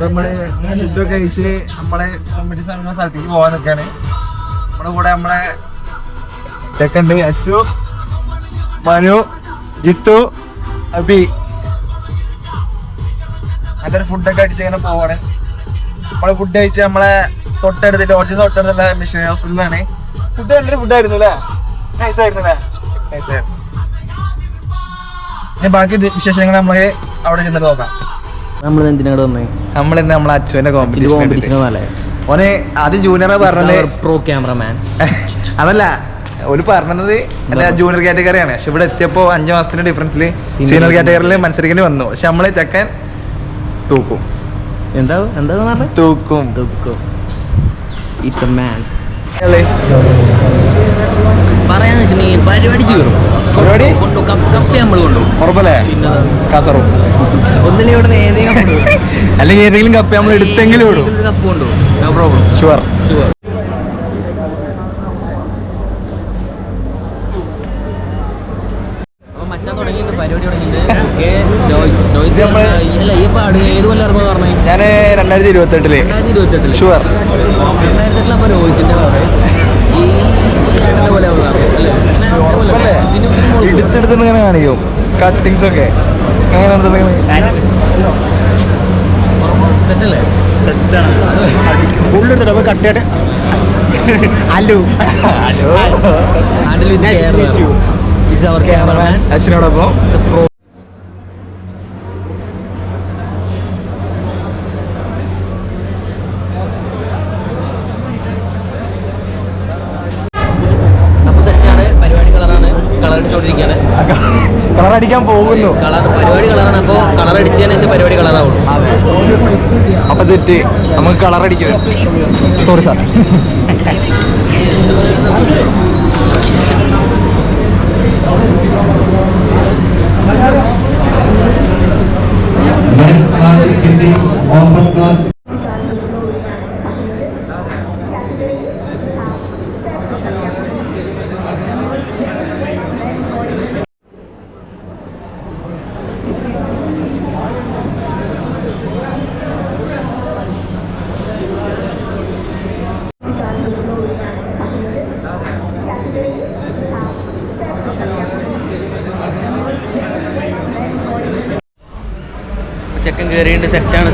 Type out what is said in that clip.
നമ്മള് ഫുഡൊക്കെ കഴിച്ച് നമ്മളെ സ്ഥലത്തേക്ക് പോകാൻ നിൽക്കാണ്. നമ്മുടെ കൂടെ നമ്മളെ ചെക്കണ്ട് അശു, മനു, ജിത്തു, അബി. നല്ലൊരു ഫുഡൊക്കെ അടിച്ചിങ്ങനെ പോവാണ്. നമ്മള് ഫുഡ് കഴിച്ച് നമ്മളെ തൊട്ടടുത്ത് ലോഡ്ജിന് തൊട്ടടുത്തുള്ള മിഷണറി ഹോസ്പിറ്റലിലാണ്. ഫുഡ് നല്ലൊരു ഫുഡായിരുന്നു അല്ലേ? നൈസായിരുന്നു അല്ലേ? നൈസായിരുന്നു. ഇനി ബാക്കി വിശേഷങ്ങൾ നമുക്ക് അവിടെ ചെന്നിട്ട് നോക്കാം. നമ്മളിന്ന് നമ്മളെ അച്ഛന്റെ കോമ്പറ്റീഷൻ ഓന് ആദ്യം ജൂനിയറാ പറഞ്ഞത്, പ്രോ ക്യാമറമാൻ. അതല്ല ഓല് പറഞ്ഞത് അല്ല ജൂനിയർ കാറ്റഗറിയാണ്. പക്ഷെ ഇവിടെ എത്തിയപ്പോ 5 മാസത്തിന്റെ ഡിഫറൻസിൽ സീനിയർ കാറ്റഗറിയിൽ മത്സരിക്കേണ്ടി വന്നു. പക്ഷെ നമ്മള് ചെക്കൻ തൂക്കും. എന്താ തൂക്കും. It's a man. പറയാന്ന് വെച്ചിട്ടുണ്ടെങ്കിൽ പരിപാടി ചേരും. കപ്പി നമ്മൾ കൊണ്ടുപോകും ഉറപ്പല്ലേ? കാസറും ഒന്നിലും ഇവിടെ ഏതെങ്കിലും അല്ലെങ്കിൽ ഏതെങ്കിലും കപ്പ നമ്മൾ എടുത്തെങ്കിലും കപ്പ് കൊണ്ടുപോകും. No problem. ഷുവർ. അപ്പൊ മച്ചാൻ തുടങ്ങിയിട്ട് പരിപാടി തുടങ്ങിയിട്ട് ഈ പാട് ഏത് കൊല്ലം ഇറങ്ങുമെന്ന് പറഞ്ഞു? ഞാൻ 2028 ഷുവർ. 2028 അപ്പൊ രോഹിത്തിന്റെ ഈ ഏട്ടന്റെ പോലെ എടുത്തെടുത്ത് ഇങ്ങനെ കാണിക്കും കട്ടിങ്സ് ഒക്കെ. സെറ്റല്ലേ? കട്ടയുടെ ഹലോ അശ്വിനോടൊപ്പം കളറടിക്കാൻ പോകുന്നു. പരിപാടി കളറാണ്. അപ്പോൾ കളറടിച്ചതിന് ശേഷം പരിപാടി കളറാവുള്ളൂ. അപ്പൊ തെറ്റ്, നമുക്ക് കളറടിക്കണം. Sorry sir. ചെക്കൻ കയറിയിട്ട് സെറ്റാണ്.